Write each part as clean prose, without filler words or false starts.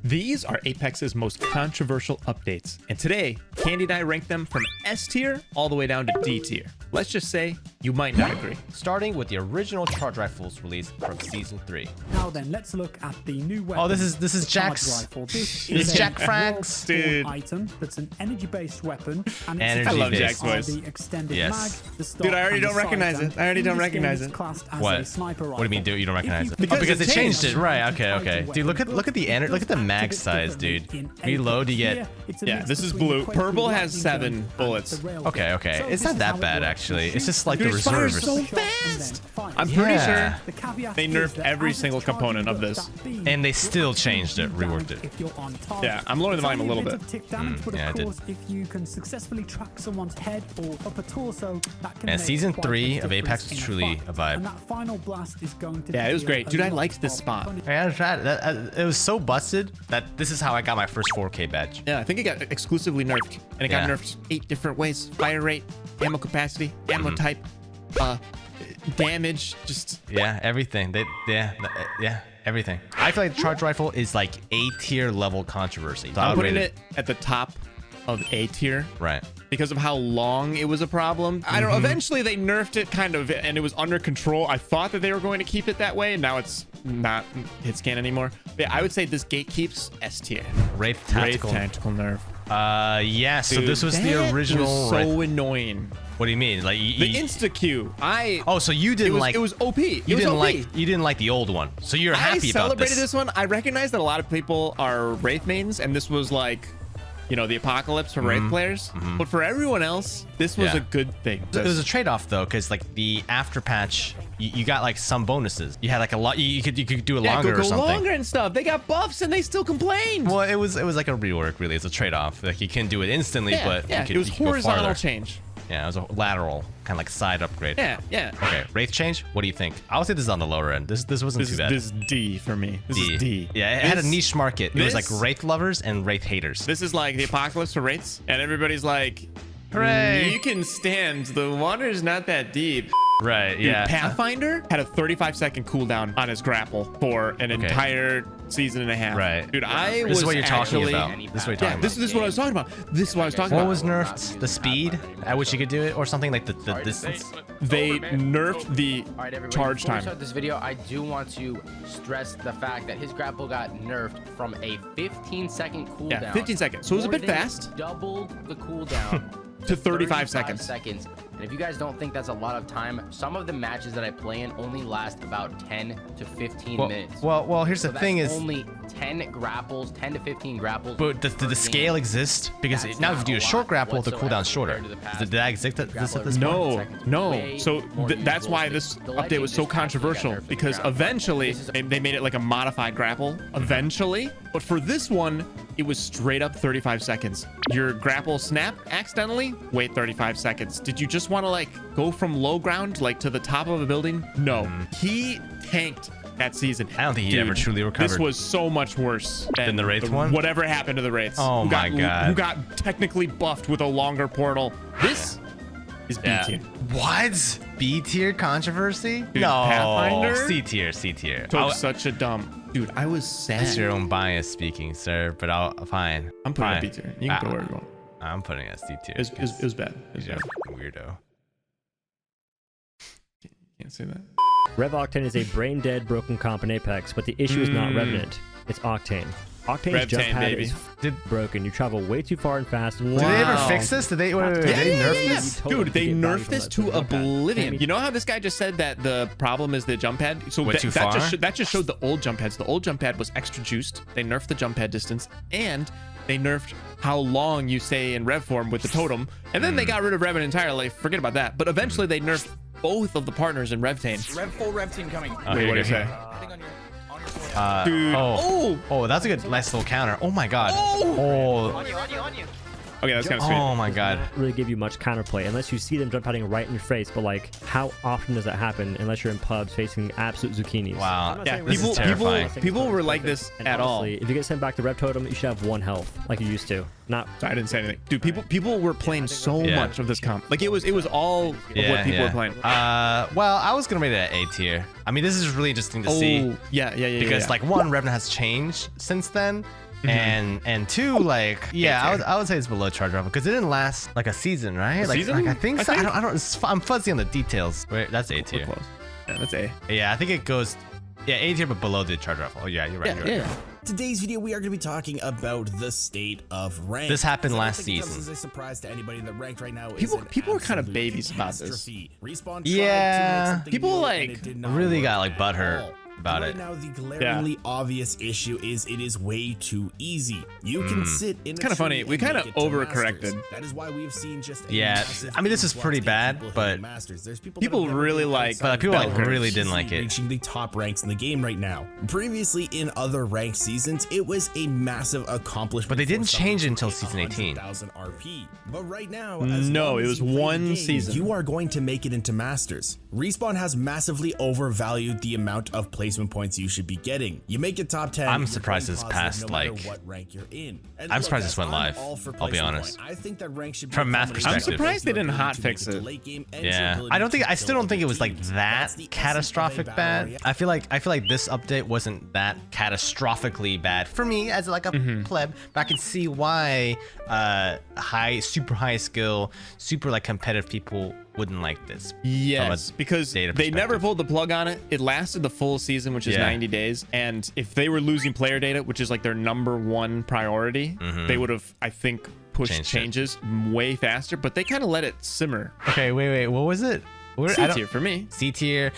These are Apex's most controversial updates, and today, Kandy and I rank them from S tier all the way down to D tier. Let's just say you might not agree. Starting with the original charge rifles released from season 3. Now then, let's look at the new weapon. Oh, this is Jack's. This It's is Jack a Frank's, dude. item that's an energy-based weapon, and Energy it's I love based. Jack's voice. the extended Yes. mag, the stock, Dude, I already and the don't recognize sight, it. I already and don't in this recognize game, it's it. classed as What? a sniper What do you mean, rifle. dude? You don't recognize it? Because Because it it changed changed. it, right? Okay. Dude, look at the look at the mag size, dude. Reload, you get. Yeah, this is blue. Purple has 7 bullets. Okay. It's not that bad actually. It's just like Dude, the it fires reserves. so fast. I'm pretty Yeah. sure they nerfed every single component of this. And they still changed it, reworked it. Yeah, I'm lowering the volume a little bit. Yeah, I did. If you can successfully track someone's head or upper torso, that can And make season quite 3 a of difference Apex in is the truly fight. a vibe. And that final blast is going to Yeah, it was deal great. a Dude, I lot liked this of spot. punish- I tried it. It was so busted that this is how I got my first 4K badge. Yeah, I think it got exclusively nerfed, and it got Yeah. nerfed 8 different ways: fire rate, ammo capacity, ammo type, damage. Just Yeah, everything. Yeah, everything. I feel like the charge rifle is like A tier level controversy. I'm putting it at the top of A tier Right. because of how long it was a problem. I don't know. Eventually, they nerfed it kind of, and it was under control. I thought that they were going to keep it that way, and now it's not hit scan anymore. But yeah, I would say this gatekeeps S tier. Wraith Wraith tactical. tactical nerf. Yeah. So Dude, this was the that original. was so Wraith. annoying. What do you mean? Like The insta Q. Oh, so you didn't like? It was OP. You didn't like the old one. So you're happy I about celebrated this. this one. I recognize that a lot of people are Wraith mains, and this was like, you know, the apocalypse for Wraith players. But for everyone else, this was Yeah. a good thing. It was a trade-off though, because like the after patch, you got like some bonuses. You had like a lot. You could do it longer go or something. longer and stuff. They got buffs and they still complained. Well, it was like a rework really. It's a trade-off. Like you can do it instantly, but yeah, you could, it was you could go horizontal farther. change. Yeah, it was a lateral kind of like side upgrade. Yeah. Okay, Wraith change. What do you think? I would say this is on the lower end. This wasn't too bad. This is D for me. This is D. Yeah, it had a This- niche market. It was like this- Wraith lovers and Wraith haters. This is like the apocalypse for Wraiths, and everybody's like, Hooray. you can stand. The water's not that deep. Right, Dude, yeah. Pathfinder had a 35-second cooldown on his grapple for an entire season and a half. Right. Dude, I This was is what you're talking actually, about. This is what you're Yeah, talking this is what I was talking about. This is what I was talking What about. was nerfed? The speed at which you could do it, or something like the distance. They nerfed the All right, everybody, charge before we time. start this video, I do want to stress the fact that his grapple got nerfed from a 15-second cooldown. Yeah, 15 seconds. So it was a more bit than fast. Doubled the cooldown To 35 seconds. And if you guys don't think that's a lot of time, some of the matches that I play in only last about 10 to 15 minutes. Well, here's So the that's thing is, only 10 grapples, 10 to 15 grapples. but does the scale exist? Because That's now if you not do a a short lot grapple, the whatsoever cooldown's shorter. compared to the past. Did that exist at this point? No. So that's why this update was so controversial, because eventually they made it like a modified grapple. Eventually. But for this one, it was straight up 35 seconds. Your grapple snapped accidentally, wait 35 seconds. Did you just want to like go from low ground like to the top of a building? No. He tanked that season. I don't think he Dude, ever truly recovered. This was so much worse Than the Wraith one? Whatever happened to the Wraiths. Oh who my God. Who got technically buffed with a longer portal. This is B tier. What? B tier controversy? Dude, no. Pathfinder? C tier. C tier. Took such a dumb. Dude, I was sad. That's your own bias speaking, sir. But fine. I'm putting fine. it B tier. You can put it wherever you want. I'm putting it as C tier. It was bad. It was You're bad. a weirdo. Can't say that. Rev Octane is a brain-dead broken comp in Apex, but the issue is not Revenant. It's Octane. Octane's Revtane, jump pad baby. is broken. You travel way too far and fast. Did they ever Wow. fix this? Did they? Wait, did they nerf this? Dude, they nerfed this to oblivion. Damn. You know how this guy just said that the problem is the jump pad? So Went too that far? that just showed the old jump pads. The old jump pad was extra juiced. They nerfed the jump pad distance, and they nerfed how long you stay in rev form with the totem. And then they got rid of Revenant entirely. Forget about that. But eventually they nerfed both of the partners in Revtane. Full rev team coming. Oh, Wait, here what you did go. he say? Heading on your Dude. Oh, that's a good, nice little counter. Oh my God. Oh. Okay, that's kind of sweet. Oh my God. Really give you much counterplay unless you see them jump padding right in your face. But like, how often does that happen unless you're in pubs facing absolute zucchinis? Wow. Yeah, This is terrifying. people were like this And at all. honestly, if you get sent back to Rev Totem, you should have 1 health like you used to. Not Sorry, I didn't say anything. Dude, people were playing so Yeah. much of this comp. Like it was all of what people were playing. Well, I was gonna rate it at A tier. I mean, this is really interesting to see Yeah. because like one, Revenant has changed since then. and two, like, yeah, I would say it's below charge raffle because it didn't last like a season, right? Like, season? like I think so. I think- I don't. I'm fuzzy on the details. Wait, that's A We're tier. close. Yeah, that's A. Yeah, I think it goes. Yeah, A tier, but below the charge raffle. Oh yeah, you're right. You're right. Today's video, we are going to be talking about the state of rank. This happened last I don't think it comes season. as a surprise to anybody that ranked right now. People are kind of absolute babies about this. catastrophe. Respawn tried Yeah. to make something People, new, like, and it did not Really work got like at butthurt all. about Right it. now, the glaringly obvious issue is it is way too easy. You can sit in. It's kinda funny. We kinda overcorrected. That is why we have seen just. Yeah, I mean, this is pretty bad, but people really like. But people like really didn't like it. Reaching the top ranks in the game right now. Previously, in other ranked seasons, it was a massive accomplishment. But they didn't for change someone until to hit season 18. 100,000 RP. But right now, No, it was one season. You are going to make it into Masters. Respawn has massively overvalued the amount of placement points you should be getting. You make it top 10. I'm you're surprised going this positive passed, no matter like- what rank you're in. And I'm look, surprised this guys, went I'm live, all for I'll be placement honest. point. I think that rank should be From a math combination perspective. of I'm surprised they didn't your hot ability fix to make it. late game and Yeah, your ability I don't to think. I kill still don't think it other was like teams. that That's the essence of a catastrophic battle bad. royale. I feel like this update wasn't that catastrophically bad for me as like a pleb, but I can see why super high skill, super like competitive people wouldn't like this. Yes, because data they never perspective. pulled the plug on it. It lasted the full season, which is Yeah. 90 days. And if they were losing player data, which is like their number one priority, they would have, I think, pushed Changed it. changes way faster. But they kind of let it simmer. Okay, wait, what was it? I C don't- tier for me. C tier.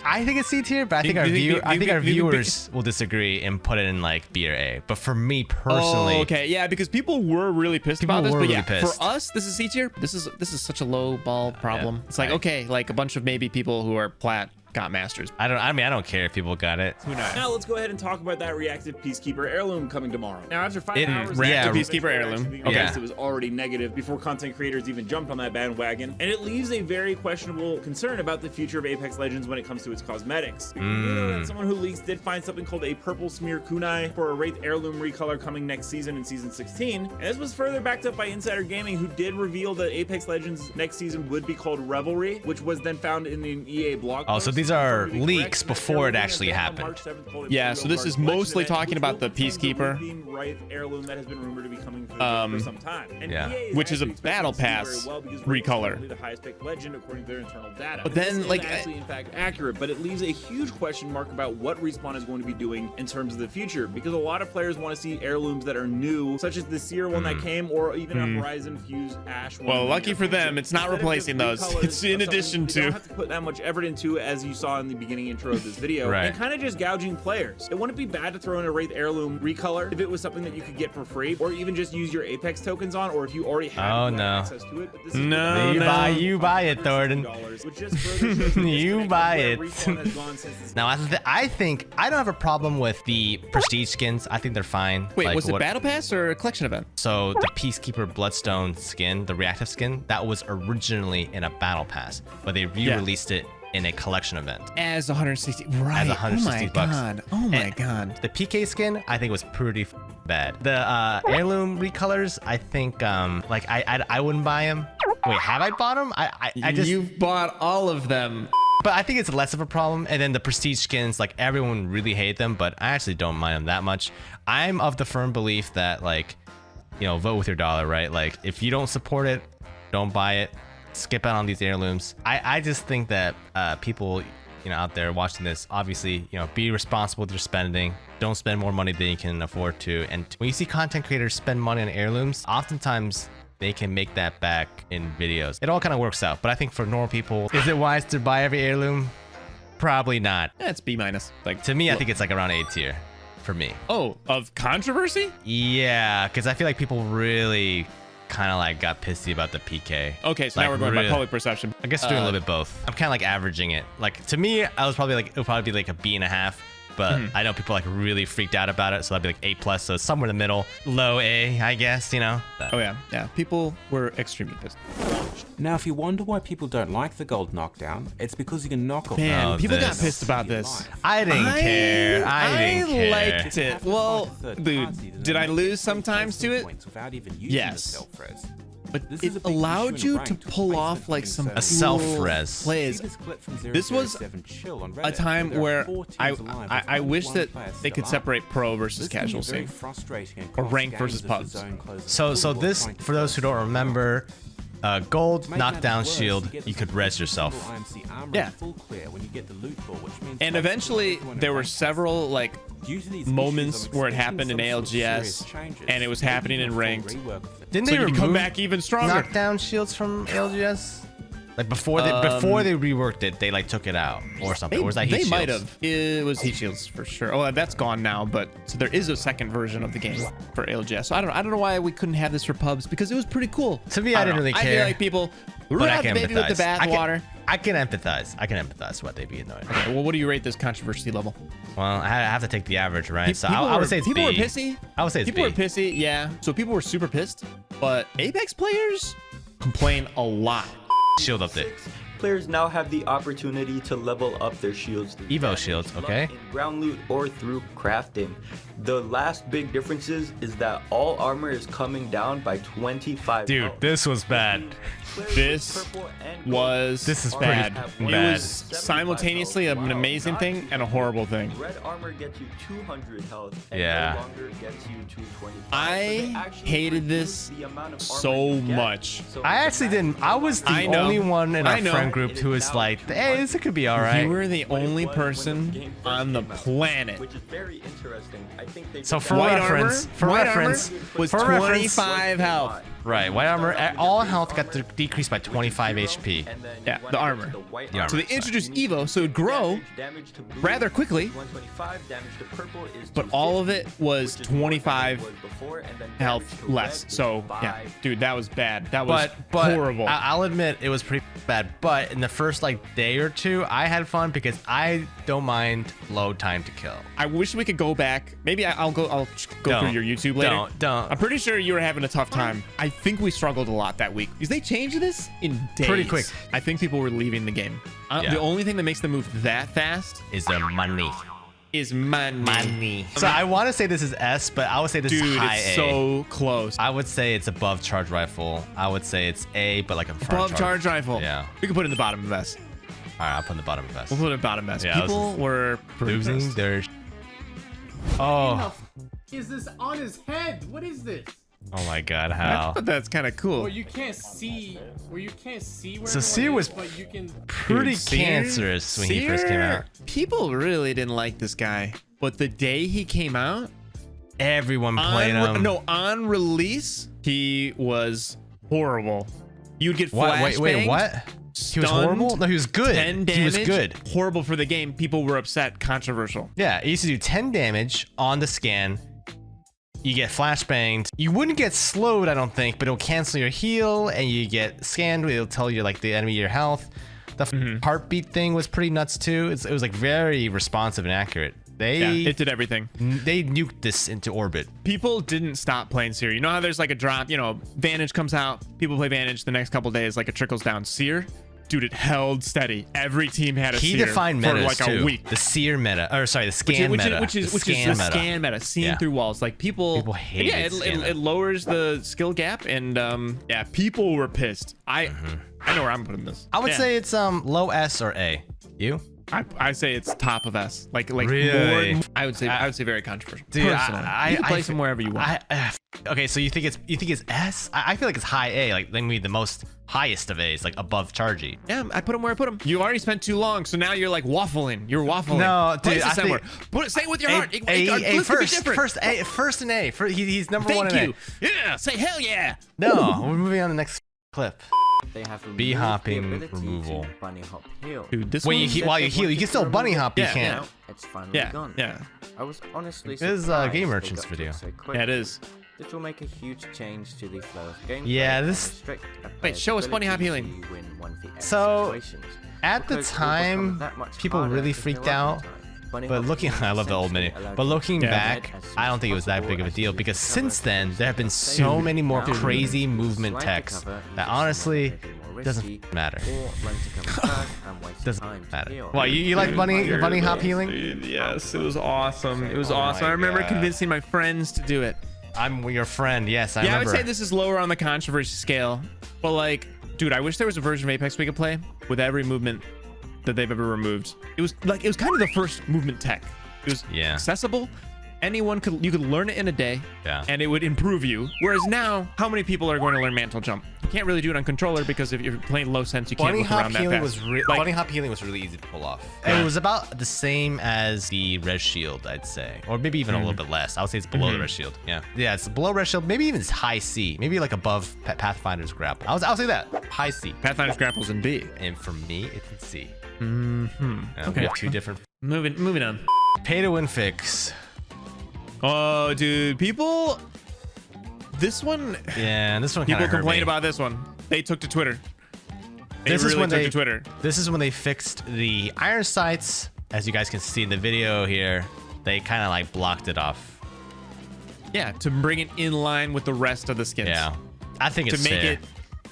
I think it's C tier, but I think You our think- I think our you think- viewers will disagree and put it in like B or A. But for me personally, Oh, okay, yeah, because people were really pissed People about this. were But really yeah, pissed. for us, this is C tier. This is such a low ball problem. It's like, Right. okay, like a bunch of maybe people who are plat got masters. I don't care if people got it. Who knows? Now let's go ahead and talk about that Reactive Peacekeeper heirloom coming tomorrow. Now after 5 It- hours, Reactive Peacekeeper heirloom. Okay, Okay. it was already negative before content creators even jumped on that bandwagon, and it leaves a very questionable concern about the future of Apex Legends when it comes to its cosmetics. You know that someone who leaks did find something called a purple smear kunai for a Wraith heirloom recolor coming next season in season 16, and this was further backed up by Insider Gaming, who did reveal that Apex Legends next season would be called Revelry, which was then found in an EA blog Oh, so post. these are Confirmed to be leaks correct, and that before it heirloom actually event on happened. March 7th called a Yeah, Imperial so this Guard is collection mostly event, talking which about will the contain Peacekeeper. the blue-themed Wraith heirloom that has been rumored to be coming for the game for some time. And Yeah. EA Which is a actually expecting battle it to do very pass well because Wraith is recolor. currently the highest picked legend according to their internal data. But This then, is like, actually in fact accurate, but it leaves a huge question mark about what Respawn is going to be doing in terms of the future, because a lot of players want to see heirlooms that are new, such as the Seer one that came, or even a Horizon Fused Ash one. Well, in the lucky near for them, future. it's not Instead of replacing just those. recolors It's in of something addition they to. don't have to put that much effort into, as you saw in the beginning intro of this video, Right. and kind of just gouging players. It wouldn't be bad to throw in a Wraith heirloom recolor if it was something that you could get for free, or even just use your Apex tokens on, or if you already had Oh, direct no. access to it. But this is No, You no. buy it, Thornton. which just further shows the You disconnect buy of it. where Respawn has gone since this Now, I think I don't have a problem with the prestige skins. I think they're fine. Wait, Like, was it what- battle pass or a collection event? So the Peacekeeper Bloodstone skin, the reactive skin, that was originally in a battle pass, but they re-released it in a collection event. As 160, right? As 160 oh my bucks. god! Oh my And god! The PK skin, I think was pretty bad. The heirloom recolors, I think like I wouldn't buy them. Wait, have I bought them? I just You've bought all of them. But I think it's less of a problem. And then the prestige skins, like everyone really hate them, but I actually don't mind them that much. I'm of the firm belief that, like, you know, vote with your dollar, right? Like, if you don't support it, don't buy it. Skip out on these heirlooms. I just think that people, you know, out there watching this, obviously, you know, be responsible with your spending. Don't spend more money than you can afford to. And when you see content creators spend money on heirlooms, oftentimes they can make that back in videos. It all kind of works out. But I think for normal people, is it wise to buy every heirloom? Probably not. That's B minus. Like To me, I think it's like around A tier for me. Oh, of controversy? Yeah, because I feel like people really kind of like got pissy about the PK. Okay, so Like, now we're going really- by public perception. I guess we're doing a little bit both. I'm kind of like averaging it. Like to me, I was probably like, it would probably be like a B.5. But I know people like really freaked out about it, so that'd be like A+. So somewhere in the middle, low A, I guess. You know. Oh yeah, yeah. People were extremely pissed. Now, if you wonder why people don't like the gold knockdown, it's because you can knock off. Man, Oh, people got this. pissed about this. I didn't care. I didn't care. liked it. Well, dude, did I lose sometimes to it? Without even using Yes. the self-res. but This is it a big issue allowed in you to ranked pull placement off like between some servers. A self-res. plays. This was a time where I wish that they could separate pro versus casual scene, or rank versus pubs. So this, for those who don't remember, gold, knockdown, shield, you could res yourself. Yeah. And eventually there were several like moments where it happened in ALGS, and it was happening in ranked. Didn't So they you could come remove back even stronger. knockdown shields from ALGS? Like before they reworked it, they like took it out or something. Or was that heat They shields? might have. It was heat shields for sure. Oh, that's gone now. But so there is a second version of the game for ALGS. So I don't know why we couldn't have this for pubs, because it was pretty cool. To me, I didn't really I care. feel like people But run I out the can baby with the empathize. bathwater. I can empathize. I can empathize what they'd be annoyed. Okay, well, what do you rate this controversy level? Well, I have to take the average, right? So People I would were- say it's people B. were pissy. I would say it's People B. were pissy, yeah. So people were super pissed, but Apex players complain a lot. Shield update. Players now have the opportunity to level up their shields through Evo damage, shields, luck, okay. in ground loot, or through crafting. The last big difference is that all armor is coming down by 25 Dude, health. this was bad. This was This is bad. pretty It bad. was simultaneously an amazing thing and a horrible thing. Red armor gets you 200 health and Yeah. no longer gets you 225. I hated this so much. I actually didn't. I was the I know. only one in our I know. friend group who was like, hey, this could be all right. You were the only person on the planet. Which is very interesting. I think they So did for that- White reference, armor, for white reference, armor was for reference, 25 health. right, white armor, all health got decreased by 25 HP. and then Yeah, you the wanna armor. get to the white The armor. So they introduced Evo, so it would grow damage to blue rather quickly, is 125, damage to purple is but all of it 250, was which is more than it 25 was before, and then health damage to less. red is So yeah, 5. dude, that was bad. That was But horrible. I'll admit it was pretty bad. But in the first like day or two, I had fun because I don't mind low time to kill. I wish we could go back. Maybe I'll go through Don't. your YouTube later. Don't. I'm pretty sure you were having a tough time. I think we struggled a lot that week because they changed this in days. Pretty quick. I think people were leaving the game. Yeah. The only thing that makes them move that fast Is there money? is money. So I want to say this is S, but I would say this is Dude, high it's A. so close. I would say it's above charge rifle. I would say it's A, but like a front Above charge rifle. Yeah. We can put it in the bottom of S. All right, I'll put in the bottom of S. We'll put it in bottom S. Yeah, People were pretty Losing pissed. their. Oh. Is this on his head? What is this? Oh my God! How? That's kind of cool. Where you can't see where So everyone Seer was is, but you can. pretty Dude, Seer- cancerous when he first came Seer- out. People really didn't like this guy, but the day he came out, Everyone played him. on release, he was horrible. You'd get What? flashbanged. Wait, what? He was stunned, horrible? No, he was good. 10 He was damage, good. Horrible for the game. People were upset. Controversial. Yeah, he used to do 10 damage on the scan. You get flashbanged. You wouldn't get slowed, I don't think, but it'll cancel your heal, and you get scanned. It'll tell you like the enemy your health. The heartbeat thing was pretty nuts too. It was like very responsive and accurate. Yeah, it did everything. They nuked this into orbit. People didn't stop playing Seer. You know how there's like a drop, Vantage comes out, people play Vantage, the next couple days, like it trickles down. Seer, dude, it held steady. Every team had a He Seer defined for metas like too. a week. The Seer meta, or sorry, the scan meta. Which is the scan meta. scan meta, seeing Yeah. through walls. Like people hated yeah, scan meta. it lowers the skill gap, and yeah, people were pissed. I know where I'm putting this. I would Yeah. say it's low S or A. You? I say it's top of S. Like Really? more, I would say very controversial. Dude, Personally, you can play some wherever you want. Okay, so you think it's S? I feel like it's high A, like maybe the most highest of A's, like above chargy. Yeah, I put him where I put him. You already spent too long, so now you're like waffling. You're waffling. No, dude, Place it I somewhere. think Say it with your heart. A, Let's be different. first an A. He's number one Thank in you. Yeah, say hell yeah. A. No, we're moving on to the next clip. They have Bee removed the hopping ability to removal. bunny hop heal. Dude, this While one, you heal, you can still bunny hop. You Yeah, can't. yeah. It's finally Yeah, gone. yeah. I was honestly This is, surprised Game they Merchant's got to video. it so quick. Yeah, it is. This will make a huge change to the flow of gameplay. Yeah, and this- restrict a Wait, player's show us bunny hop ability healing. to win 1v8 So, situations. At the Because it will become time, that much people harder really to freaked heal up out. in time. Bunny But hop looking, healing I love the old menu. essentially allowed But you looking to back, get as soon I don't as think it was that possible big of a as deal you because recover since then there have been from so save. many more Now, crazy to movement slide techs to cover, you that just honestly want to be more doesn't risky, matter. or run to cover first and waste Doesn't time to matter. heal. Why you like bunny hop healing? Dude, yes, it was awesome. It was Oh awesome. my I remember God. convincing my friends to do it. I'm your friend. Yes, I Yeah, remember. I would say this is lower on the controversy scale. But like, dude, I wish there was a version of Apex we could play with every movement that they've ever removed. It was kind of the first movement tech. It was accessible. You could learn it in a day, and it would improve you. Whereas now, how many people are going to learn mantle jump? You can't really do it on controller because if you're playing low sense, you can't look around that fast. Bunny hop healing was really easy to pull off. It was about the same as the res shield, I'd say, or maybe even a little bit less. I would say it's below the res shield. Yeah, it's below res shield. Maybe even it's high C. Maybe like above Pathfinder's grapple. I'll say that high C. Pathfinder's grapple's in B, and for me, it's in C. Okay. We have two different. Moving on. Pay to win fix. Oh, dude, people. This one. Yeah, this one. People complain about this one. They took to Twitter. This is when they fixed the iron sights. As you guys can see in the video here, they kind of like blocked it off. Yeah, to bring it in line with the rest of the skins. Yeah, I think it's to make fair. it.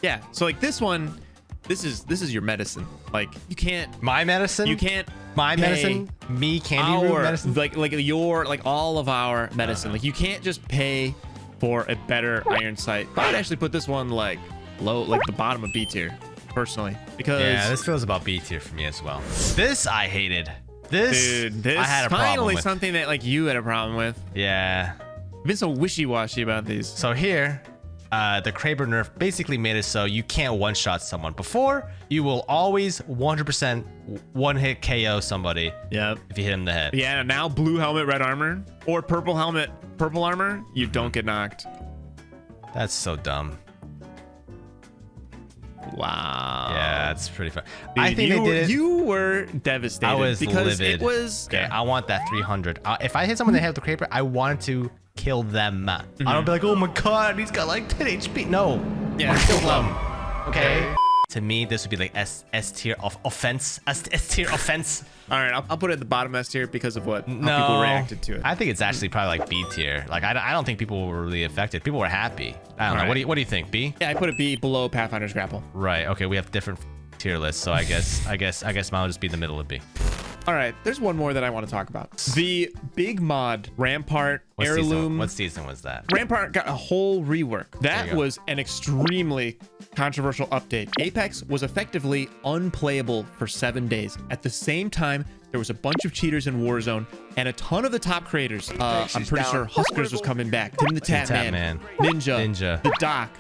Yeah, so like this one, this is your medicine. Like you can't. My medicine. You can't. My medicine. Me Kandyrew medicine. Like all of our medicine. Like you can't just pay for a better iron sight. I would actually put this one like low, like the bottom of B tier, personally, because this feels about B tier for me as well. This I hated. This I had a problem finally with. Something that like you had a problem with. Yeah. I've been so wishy-washy about these. So here, the Kraber nerf basically made it so you can't one-shot someone. Before, you will always 100% one-hit KO somebody. Yep. If you hit him in the head. Yeah. Now blue helmet, red armor, or purple helmet, purple armor, you don't get knocked. That's so dumb. Wow. Yeah, it's pretty fun. Dude, I think they did it. You were devastated. I was because livid. It was. Okay, I want that 300. If I hit someone in the head with the Kraber, I wanted to kill them. I don't be like, oh my god, he's got like 10 HP. No. Yeah, kill them. Okay. To me, this would be like S tier of offense. S tier offense. All right, I'll put it at the bottom S tier because of how people reacted to it. I think it's actually probably like B tier. Like I don't think people were really affected. People were happy. I don't know. Right. What do you think? B? Yeah, I put it B below Pathfinder's grapple. Right. Okay. We have different tier lists, so I guess mine will just be in the middle of B. All right, there's one more that I want to talk about. The big mod Rampart Heirloom. What season was that? Rampart got a whole rework. That was an extremely controversial update. Apex was effectively unplayable for 7 days. At the same time, there was a bunch of cheaters in Warzone and a ton of the top creators. I'm pretty sure Huskers was coming back. Tim the Tap Man, Ninja, the Doc,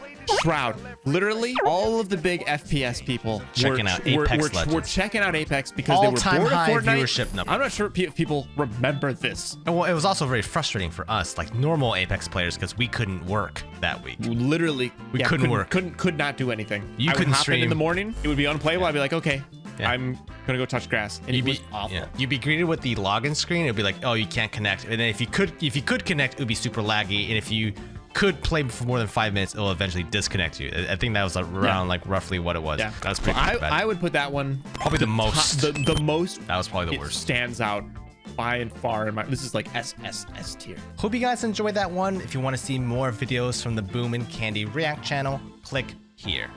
Shroud. Literally, all of the big FPS people were checking out Apex because they were bored of Fortnite. Viewership number. I'm not sure if people remember this. Well, it was also very frustrating for us, like normal Apex players, because we couldn't work that week. Literally, we couldn't work. Could not do anything. You couldn't hop stream in the morning. It would be unplayable. I'd be like, okay, I'm gonna go touch grass, and it was awful. You'd be greeted with the login screen. It'd be like, oh, you can't connect. And then if you could connect, it would be super laggy. And if you could play for more than 5 minutes, it'll eventually disconnect you. I think that was around like roughly what it was. Yeah, that was pretty bad. I would put that one probably the most. The most. That was probably the worst. Stands out by and far in my. This is like S tier. Hope you guys enjoyed that one. If you want to see more videos from the Boom and Kandy React channel, click here.